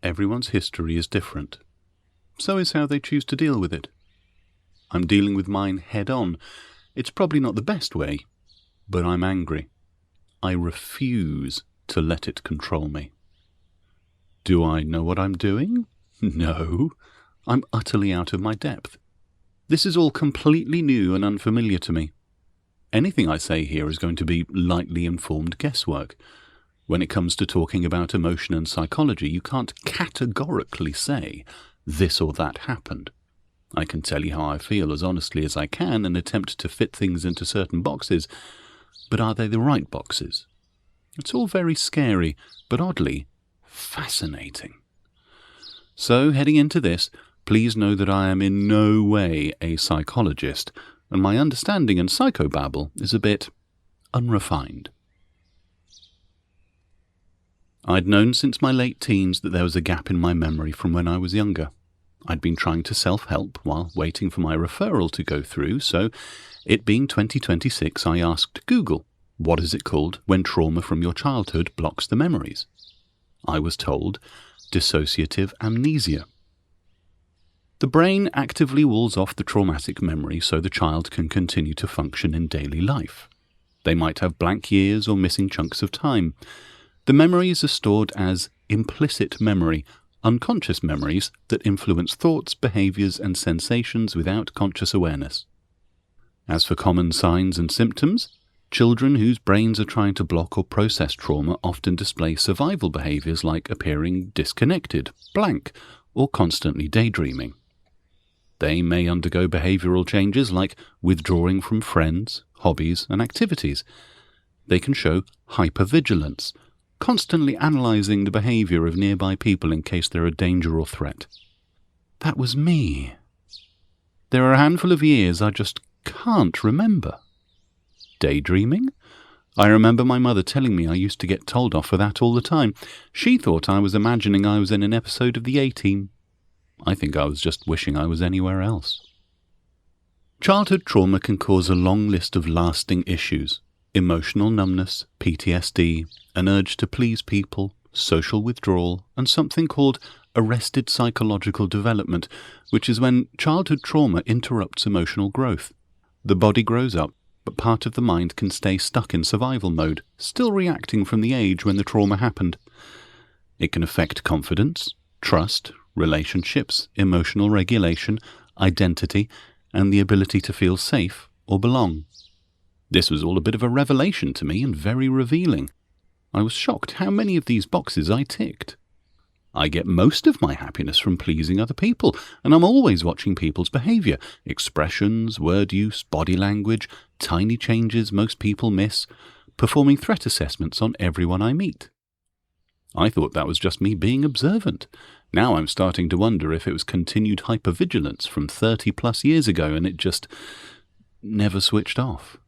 everyone's history is different. So is how they choose to deal with it. I'm dealing with mine head on. It's probably not the best way, but I'm angry. I refuse to let it control me. Do I know what I'm doing? No. I'm utterly out of my depth. This is all completely new and unfamiliar to me. Anything I say here is going to be lightly informed guesswork. When it comes to talking about emotion and psychology, you can't categorically say this or that happened. I can tell you how I feel as honestly as I can and attempt to fit things into certain boxes, but are they the right boxes? It's all very scary, but oddly fascinating. So, heading into this, please know that I am in no way a psychologist, and my understanding and psychobabble is a bit unrefined. I'd known since my late teens that there was a gap in my memory from when I was younger. I'd been trying to self-help while waiting for my referral to go through, so, it being 2026, I asked Google, what is it called when trauma from your childhood blocks the memories? I was told, dissociative amnesia. The brain actively walls off the traumatic memory so the child can continue to function in daily life. They might have blank years or missing chunks of time. The memories are stored as implicit memory, unconscious memories that influence thoughts, behaviors, and sensations without conscious awareness. As for common signs and symptoms, children whose brains are trying to block or process trauma often display survival behaviors like appearing disconnected, blank, or constantly daydreaming. They may undergo behavioral changes like withdrawing from friends, hobbies, and activities. They can show hypervigilance, constantly analysing the behaviour of nearby people in case they're a danger or threat. That was me. There are a handful of years I just can't remember. Daydreaming? I remember my mother telling me I used to get told off for that all the time. She thought I was imagining I was in an episode of the A-Team. I think I was just wishing I was anywhere else. Childhood trauma can cause a long list of lasting issues. Emotional numbness, PTSD, an urge to please people, social withdrawal, and something called arrested psychological development, which is when childhood trauma interrupts emotional growth. The body grows up, but part of the mind can stay stuck in survival mode, still reacting from the age when the trauma happened. It can affect confidence, trust, relationships, emotional regulation, identity, and the ability to feel safe or belong. This was all a bit of a revelation to me and very revealing. I was shocked how many of these boxes I ticked. I get most of my happiness from pleasing other people, and I'm always watching people's behaviour, expressions, word use, body language, tiny changes most people miss, performing threat assessments on everyone I meet. I thought that was just me being observant. Now I'm starting to wonder if it was continued hypervigilance from 30+ years ago and it just never switched off.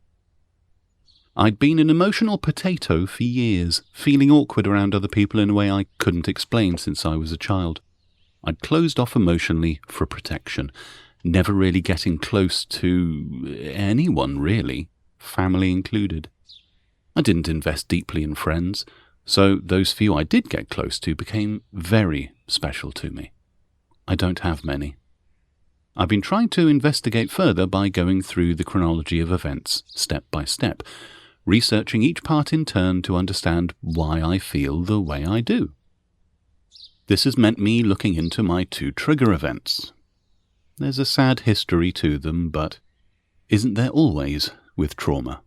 I'd been an emotional potato for years, feeling awkward around other people in a way I couldn't explain since I was a child. I'd closed off emotionally for protection, never really getting close to anyone really, family included. I didn't invest deeply in friends, so those few I did get close to became very special to me. I don't have many. I've been trying to investigate further by going through the chronology of events, step by step, researching each part in turn to understand why I feel the way I do. This has meant me looking into my 2 trigger events. There's a sad history to them, but isn't there always with trauma?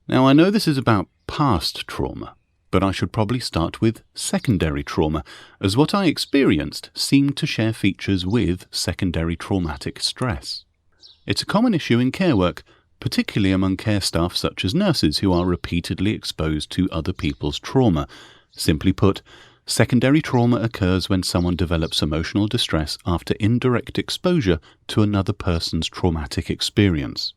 Now, I know this is about past trauma, but I should probably start with secondary trauma, as what I experienced seemed to share features with secondary traumatic stress. It's a common issue in care work, particularly among care staff such as nurses who are repeatedly exposed to other people's trauma. Simply put, secondary trauma occurs when someone develops emotional distress after indirect exposure to another person's traumatic experience.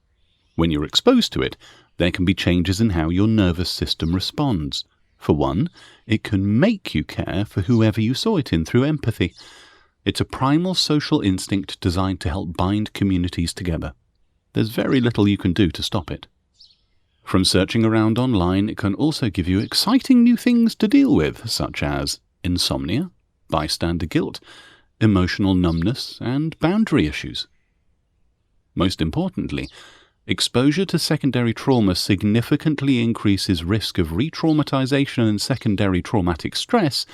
When you're exposed to it, there can be changes in how your nervous system responds. For one, it can make you care for whoever you saw it in through empathy. It's a primal social instinct designed to help bind communities together. There's very little you can do to stop it. From searching around online, it can also give you exciting new things to deal with, such as insomnia, bystander guilt, emotional numbness, and boundary issues. Most importantly, exposure to secondary trauma significantly increases risk of re-traumatization and secondary traumatic stress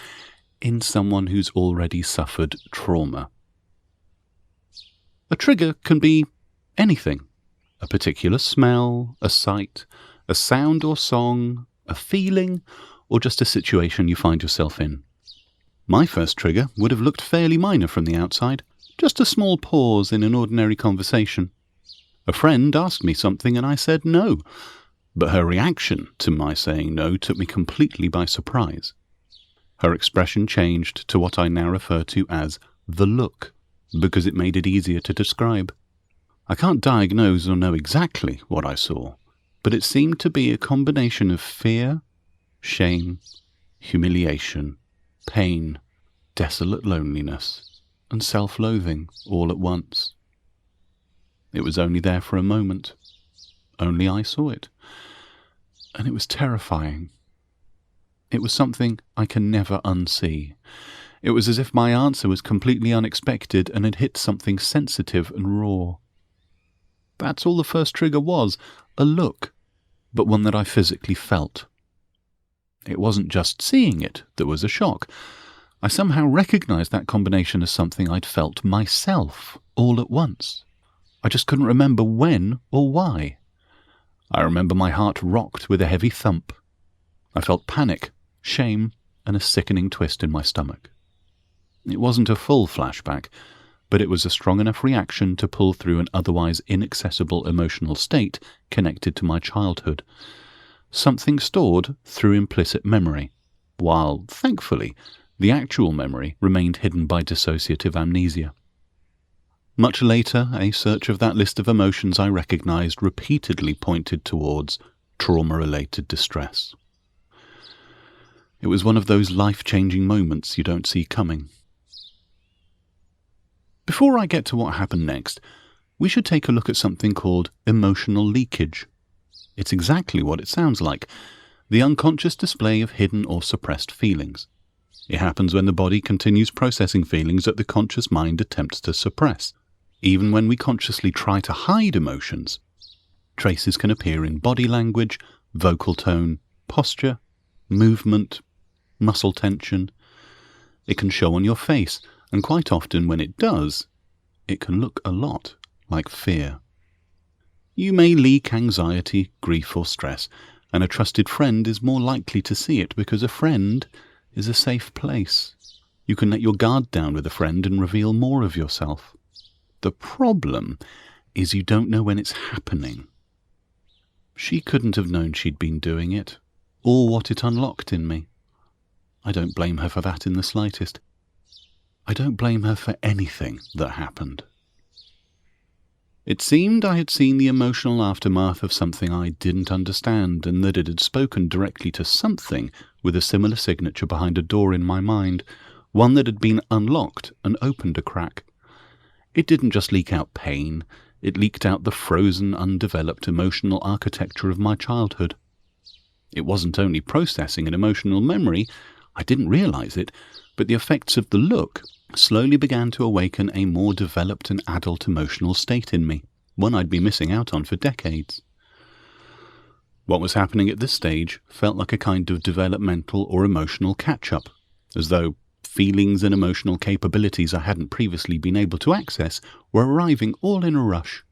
in someone who's already suffered trauma. A trigger can be anything: a particular smell, a sight, a sound or song, a feeling, or just a situation you find yourself in. My first trigger would have looked fairly minor from the outside, just a small pause in an ordinary conversation. A friend asked me something and I said no, but her reaction to my saying no took me completely by surprise. Her expression changed to what I now refer to as the look, because it made it easier to describe. I can't diagnose or know exactly what I saw, but it seemed to be a combination of fear, shame, humiliation, pain, desolate loneliness, and self-loathing all at once. It was only there for a moment. Only I saw it. And it was terrifying. It was something I can never unsee. It was as if my answer was completely unexpected and had hit something sensitive and raw. That's all the first trigger was, a look, but one that I physically felt. It wasn't just seeing it that was a shock. I somehow recognized that combination as something I'd felt myself all at once. I just couldn't remember when or why. I remember my heart rocked with a heavy thump. I felt panic, shame, and a sickening twist in my stomach. It wasn't a full flashback, but it was a strong enough reaction to pull through an otherwise inaccessible emotional state connected to my childhood. Something stored through implicit memory, while, thankfully, the actual memory remained hidden by dissociative amnesia. Much later, a search of that list of emotions I recognized repeatedly pointed towards trauma-related distress. It was one of those life-changing moments you don't see coming. Before I get to what happened next, we should take a look at something called emotional leakage. It's exactly what it sounds like: the unconscious display of hidden or suppressed feelings. It happens when the body continues processing feelings that the conscious mind attempts to suppress. Even when we consciously try to hide emotions, traces can appear in body language, vocal tone, posture, movement, muscle tension. It can show on your face, and quite often when it does, it can look a lot like fear. You may leak anxiety, grief or stress, and a trusted friend is more likely to see it because a friend is a safe place. You can let your guard down with a friend and reveal more of yourself. The problem is you don't know when it's happening. She couldn't have known she'd been doing it, or what it unlocked in me. I don't blame her for that in the slightest. I don't blame her for anything that happened. It seemed I had seen the emotional aftermath of something I didn't understand, and that it had spoken directly to something with a similar signature behind a door in my mind, one that had been unlocked and opened a crack. It didn't just leak out pain, it leaked out the frozen, undeveloped emotional architecture of my childhood. It wasn't only processing an emotional memory, I didn't realize it, but the effects of the look slowly began to awaken a more developed and adult emotional state in me, one I'd been missing out on for decades. What was happening at this stage felt like a kind of developmental or emotional catch-up, as though feelings and emotional capabilities I hadn't previously been able to access were arriving all in a rush.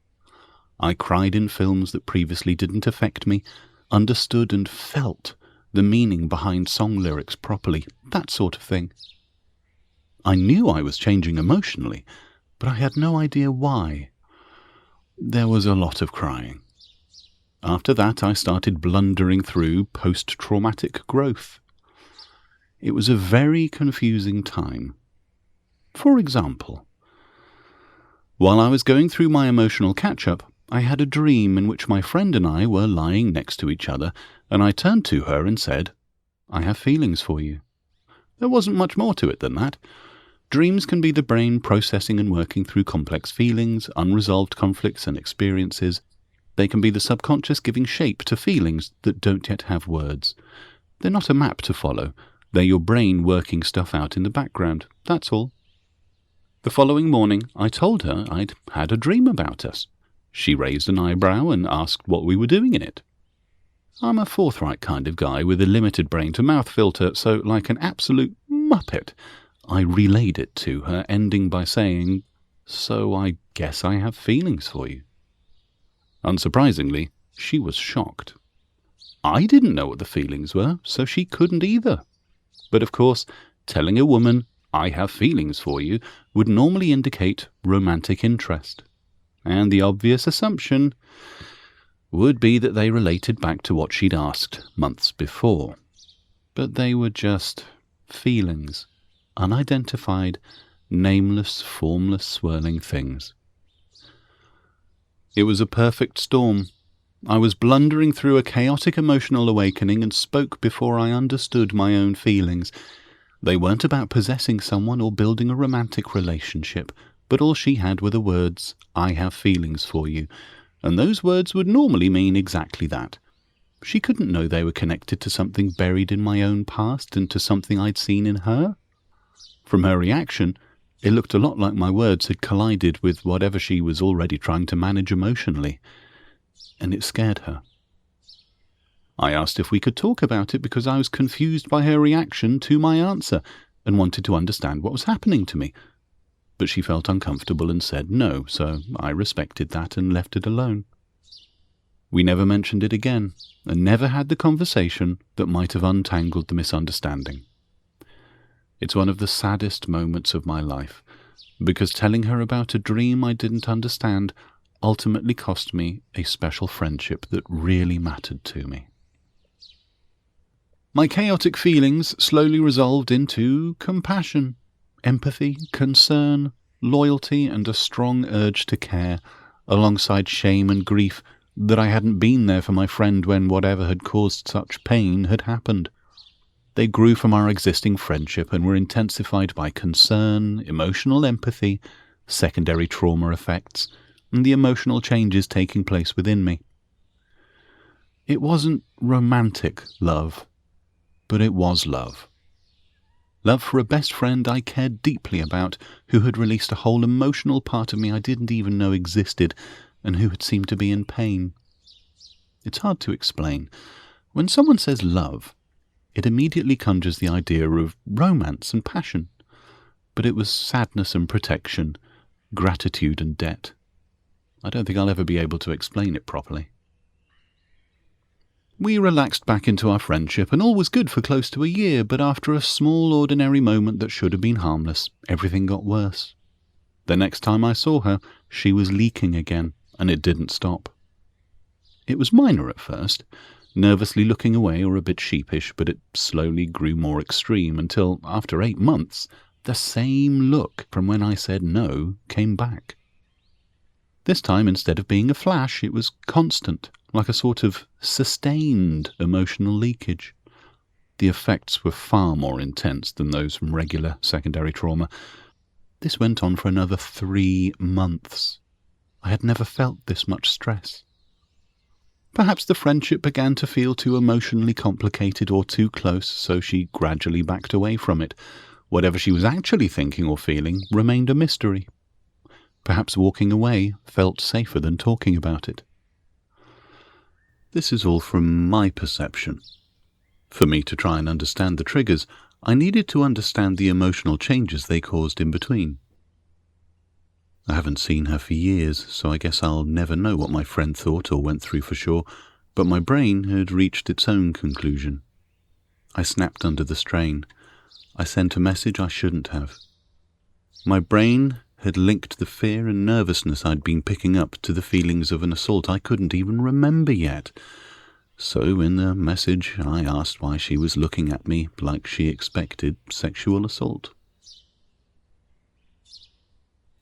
I cried in films that previously didn't affect me, understood and felt the meaning behind song lyrics properly, that sort of thing. I knew I was changing emotionally, but I had no idea why. There was a lot of crying. After that, I started blundering through post-traumatic growth. It was a very confusing time. For example, while I was going through my emotional catch-up, I had a dream in which my friend and I were lying next to each other, and I turned to her and said, "I have feelings for you." There wasn't much more to it than that. Dreams can be the brain processing and working through complex feelings, unresolved conflicts and experiences. They can be the subconscious giving shape to feelings that don't yet have words. They're not a map to follow, They're your brain working stuff out in the background, that's all. The following morning, I told her I'd had a dream about us. She raised an eyebrow and asked what we were doing in it. I'm a forthright kind of guy with a limited brain-to-mouth filter, so like an absolute muppet, I relayed it to her, ending by saying, "So I guess I have feelings for you." Unsurprisingly, she was shocked. I didn't know what the feelings were, so she couldn't either. But of course, telling a woman, "I have feelings for you," would normally indicate romantic interest. And the obvious assumption would be that they related back to what she'd asked months before. But they were just feelings, unidentified, nameless, formless, swirling things. It was a perfect storm. I was blundering through a chaotic emotional awakening and spoke before I understood my own feelings. They weren't about possessing someone or building a romantic relationship, but all she had were the words, "I have feelings for you," and those words would normally mean exactly that. She couldn't know they were connected to something buried in my own past and to something I'd seen in her. From her reaction, it looked a lot like my words had collided with whatever she was already trying to manage emotionally, and it scared her. I asked if we could talk about it because I was confused by her reaction to my answer and wanted to understand what was happening to me. But she felt uncomfortable and said no, so I respected that and left it alone. We never mentioned it again, and never had the conversation that might have untangled the misunderstanding. It's one of the saddest moments of my life, because telling her about a dream I didn't understand ultimately cost me a special friendship that really mattered to me. My chaotic feelings slowly resolved into compassion, empathy, concern, loyalty, and a strong urge to care, alongside shame and grief that I hadn't been there for my friend when whatever had caused such pain had happened. They grew from our existing friendship and were intensified by concern, emotional empathy, secondary trauma effects, and the emotional changes taking place within me. It wasn't romantic love, but it was love. Love for a best friend I cared deeply about, who had released a whole emotional part of me I didn't even know existed, and who had seemed to be in pain. It's hard to explain. When someone says love, it immediately conjures the idea of romance and passion. But it was sadness and protection, gratitude and debt. I don't think I'll ever be able to explain it properly. We relaxed back into our friendship, and all was good for close to a year, but after a small ordinary moment that should have been harmless, everything got worse. The next time I saw her, she was leaking again, and it didn't stop. It was minor at first, nervously looking away or a bit sheepish, but it slowly grew more extreme until, after 8 months, the same look from when I said no came back. This time, instead of being a flash, it was constant, like a sort of sustained emotional leakage. The effects were far more intense than those from regular secondary trauma. This went on for another 3 months. I had never felt this much stress. Perhaps the friendship began to feel too emotionally complicated or too close, so she gradually backed away from it. Whatever she was actually thinking or feeling remained a mystery. Perhaps walking away felt safer than talking about it. This is all from my perception. For me to try and understand the triggers, I needed to understand the emotional changes they caused in between. I haven't seen her for years, so I guess I'll never know what my friend thought or went through for sure, but my brain had reached its own conclusion. I snapped under the strain. I sent a message I shouldn't have. My brain had linked the fear and nervousness I'd been picking up to the feelings of an assault I couldn't even remember yet. So in the message I asked why she was looking at me like she expected sexual assault.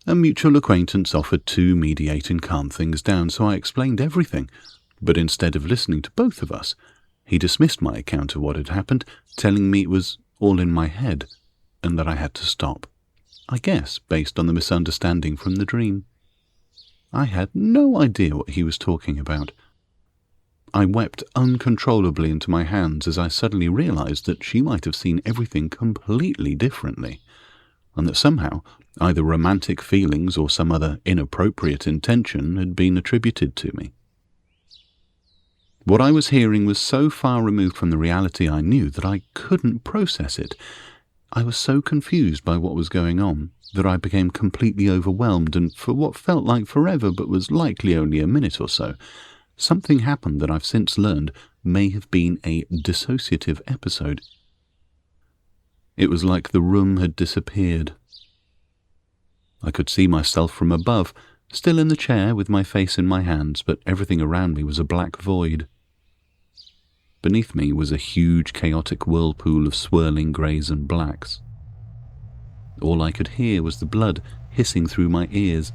A mutual acquaintance offered to mediate and calm things down, so I explained everything, but instead of listening to both of us, he dismissed my account of what had happened, telling me it was all in my head and that I had to stop. I guess based on the misunderstanding from the dream. I had no idea what he was talking about. I wept uncontrollably into my hands as I suddenly realized that she might have seen everything completely differently, and that somehow either romantic feelings or some other inappropriate intention had been attributed to me. What I was hearing was so far removed from the reality I knew that I couldn't process it. I was so confused by what was going on that I became completely overwhelmed, and for what felt like forever but was likely only a minute or so, something happened that I've since learned may have been a dissociative episode. It was like the room had disappeared. I could see myself from above, still in the chair with my face in my hands, but everything around me was a black void. Beneath me was a huge chaotic whirlpool of swirling greys and blacks. All I could hear was the blood hissing through my ears,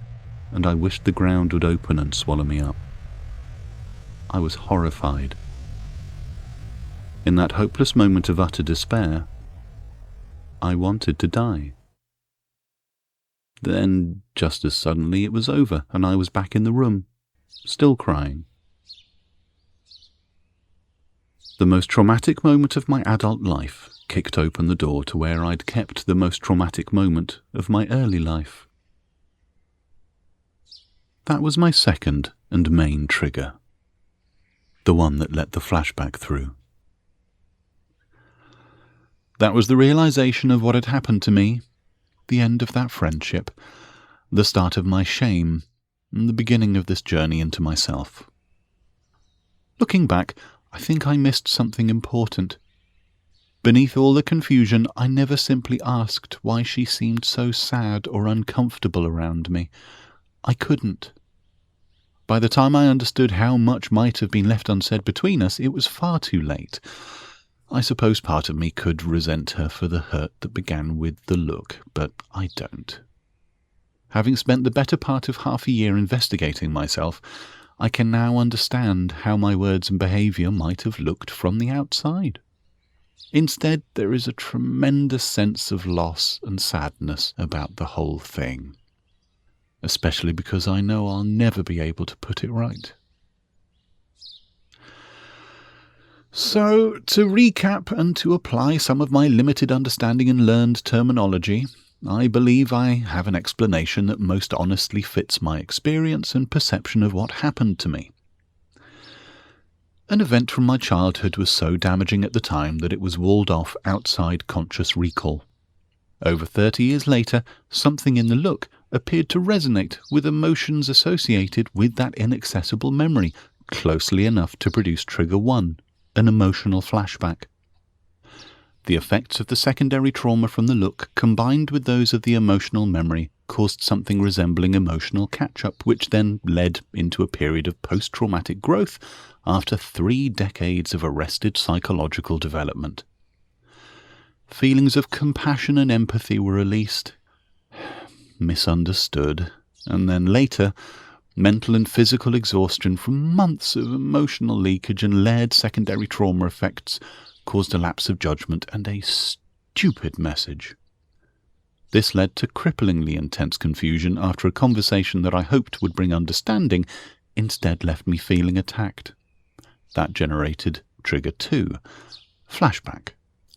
and I wished the ground would open and swallow me up. I was horrified. In that hopeless moment of utter despair, I wanted to die. Then, just as suddenly, it was over, and I was back in the room, still crying. The most traumatic moment of my adult life kicked open the door to where I'd kept the most traumatic moment of my early life. That was my second and main trigger, the one that let the flashback through. That was the realization of what had happened to me, the end of that friendship, the start of my shame, and the beginning of this journey into myself. Looking back, I think I missed something important. Beneath all the confusion, I never simply asked why she seemed so sad or uncomfortable around me. I couldn't. By the time I understood how much might have been left unsaid between us, it was far too late. I suppose part of me could resent her for the hurt that began with the look, but I don't. Having spent the better part of half a year investigating myself, I can now understand how my words and behaviour might have looked from the outside. Instead, there is a tremendous sense of loss and sadness about the whole thing, especially because I know I'll never be able to put it right. So, to recap and to apply some of my limited understanding and learned terminology, I believe I have an explanation that most honestly fits my experience and perception of what happened to me. An event from my childhood was so damaging at the time that it was walled off outside conscious recall. Over 30 years later, something in the look appeared to resonate with emotions associated with that inaccessible memory, closely enough to produce Trigger 1, an emotional flashback. The effects of the secondary trauma from the look, combined with those of the emotional memory, caused something resembling emotional catch-up, which then led into a period of post-traumatic growth after 3 decades of arrested psychological development. Feelings of compassion and empathy were released, misunderstood, and then later, mental and physical exhaustion from months of emotional leakage and layered secondary trauma effects caused a lapse of judgment and a stupid message. This led to cripplingly intense confusion after a conversation that I hoped would bring understanding instead left me feeling attacked. That generated Trigger 2, Flashback,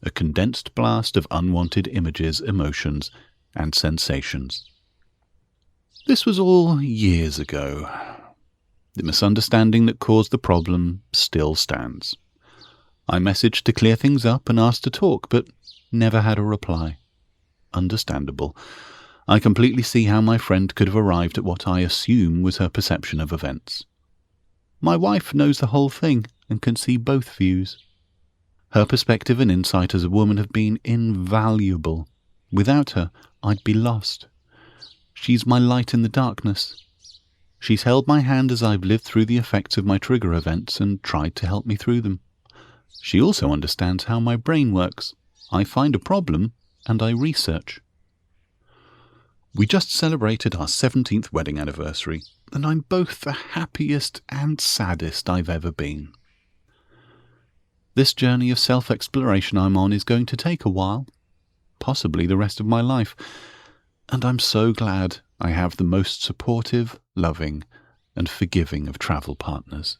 a condensed blast of unwanted images, emotions, and sensations. This was all years ago. The misunderstanding that caused the problem still stands. I messaged to clear things up and asked to talk, but never had a reply. Understandable. I completely see how my friend could have arrived at what I assume was her perception of events. My wife knows the whole thing and can see both views. Her perspective and insight as a woman have been invaluable. Without her, I'd be lost. She's my light in the darkness. She's held my hand as I've lived through the effects of my trigger events and tried to help me through them. She also understands how my brain works. I find a problem and I research. We just celebrated our 17th wedding anniversary, and I'm both the happiest and saddest I've ever been. This journey of self-exploration I'm on is going to take a while, possibly the rest of my life, and I'm so glad I have the most supportive, loving, and forgiving of travel partners.